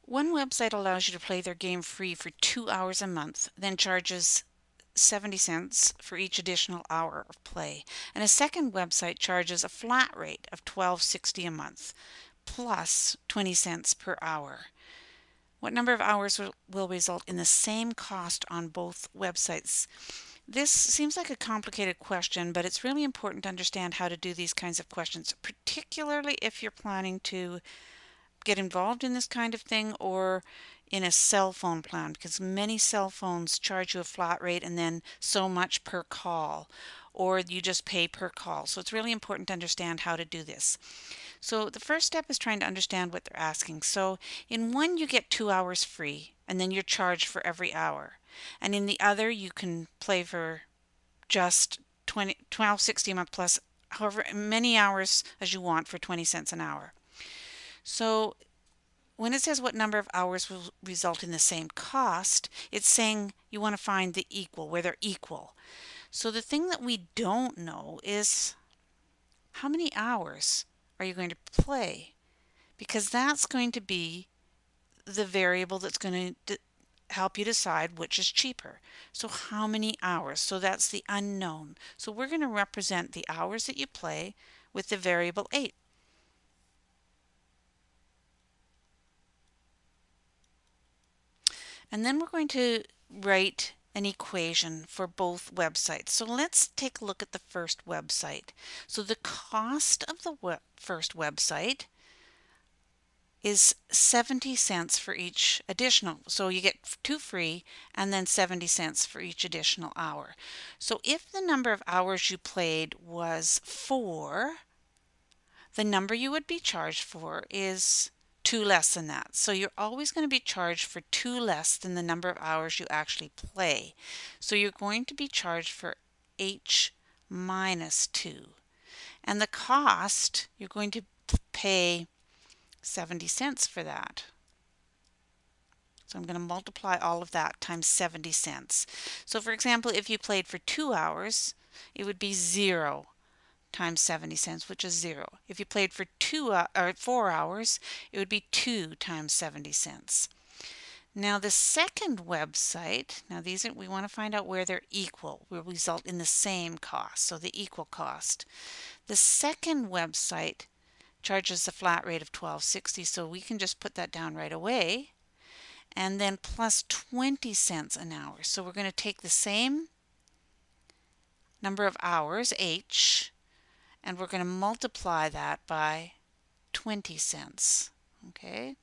One website allows you to play their game free for 2 hours a month, then charges 70 cents for each additional hour of play. And a second website charges a flat rate of $12.60 a month, plus 20 cents per hour. What number of hours will result in the same cost on both websites? This seems like a complicated question, but it's really important to understand how to do these kinds of questions, particularly if you're planning to get involved in this kind of thing or in a cell phone plan, because many cell phones charge you a flat rate and then so much per call, or you just pay per call. So it's really important to understand how to do this. So the first step is trying to understand what they're asking. So in one you get 2 hours free and then you're charged for every hour. And in the other you can play for just 12.60 a month plus however many hours as you want for 20 cents an hour. So when it says what number of hours will result in the same cost, it's saying you want to find the equal, where they're equal. So the thing that we don't know is how many hours are you going to play? Because that's going to be the variable that's going to help you decide which is cheaper. So how many hours? So that's the unknown. So we're going to represent the hours that you play with the variable 8. And then we're going to write an equation for both websites. So let's take a look at the first website. So the cost of the first website is 70 cents for each additional. So you get 2 free and then 70 cents for each additional hour. So if the number of hours you played was 4, the number you would be charged for is 2 less than that. So you're always going to be charged for 2 less than the number of hours you actually play. So you're going to be charged for H minus 2. And the cost, you're going to pay 70 cents for that. So I'm going to multiply all of that times 70 cents. So for example, if you played for 2 hours, it would be 0 times 70 cents, which is 0. If you played for 4 hours, it would be 2 times 70 cents. Now the second website, now these are, we want to find out where they're equal, will result in the same cost, so the equal cost. The second website charges a flat rate of $12.60, so we can just put that down right away, and then plus 20 cents an hour. So we're going to take the same number of hours, H, and we're going to multiply that by 20 cents. Okay,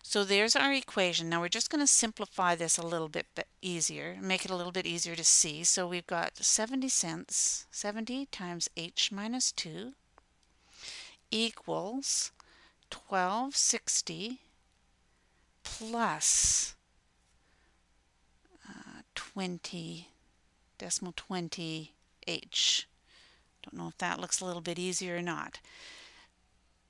so there's our equation. Now we're just going to simplify this a little bit easier, make it a little bit easier to see. So we've got 70 cents, 70 times H minus 2 equals 12.60 plus 20, decimal 20 H. Don't know if that looks a little bit easier or not.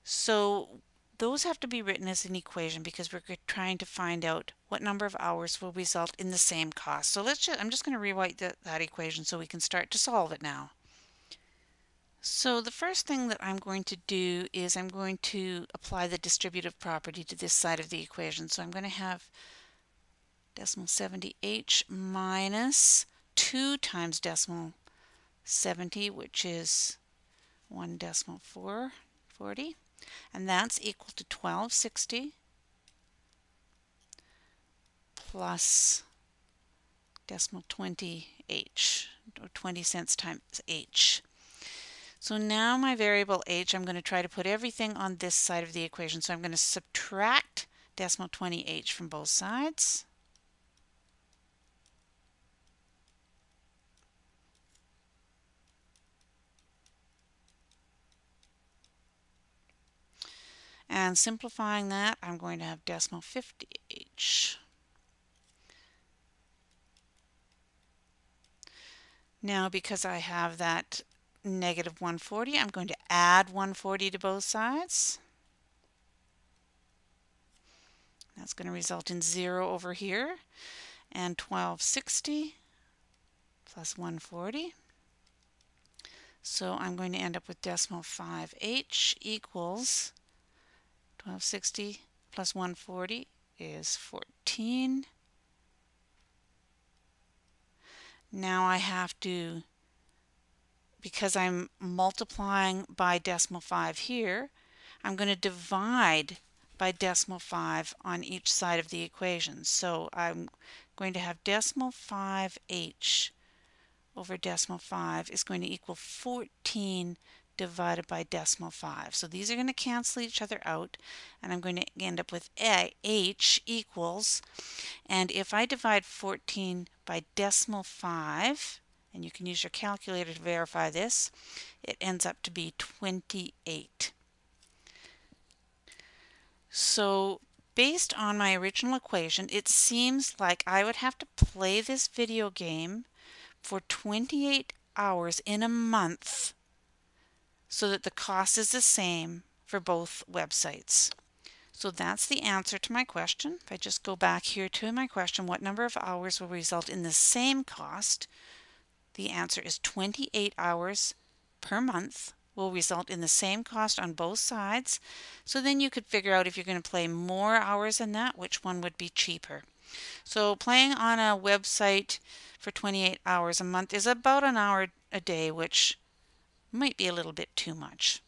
So those have to be written as an equation because we're trying to find out what number of hours will result in the same cost. So I'm just going to rewrite that equation so we can start to solve it now. So the first thing that I'm going to do is I'm going to apply the distributive property to this side of the equation. So I'm going to have decimal 70h minus 2 times decimal 70, which is 1.440, and that's equal to 12.60 plus decimal 20h, or 20 cents times h. So now my variable h, I'm going to try to put everything on this side of the equation. So I'm going to subtract decimal 20h from both sides. And simplifying that, I'm going to have decimal 50h. Now because I have that negative 140, I'm going to add 140 to both sides. That's going to result in 0 over here, and 1260 plus 140. So I'm going to end up with decimal 5h equals 1260 plus 140 is 14. Now I have to, because I'm multiplying by decimal 5 here, I'm going to divide by decimal 5 on each side of the equation. So I'm going to have decimal 5h over decimal 5 is going to equal 14 divided by decimal 5. So these are going to cancel each other out, and I'm going to end up with h equals, and if I divide 14 by decimal 5, and you can use your calculator to verify this, it ends up to be 28. So based on my original equation, it seems like I would have to play this video game for 28 hours in a month so that the cost is the same for both websites. So that's the answer to my question. If I just go back here to my question, what number of hours will result in the same cost? The answer is 28 hours per month will result in the same cost on both sides. So then you could figure out if you're going to play more hours than that, which one would be cheaper. So playing on a website for 28 hours a month is about an hour a day, which might be a little bit too much.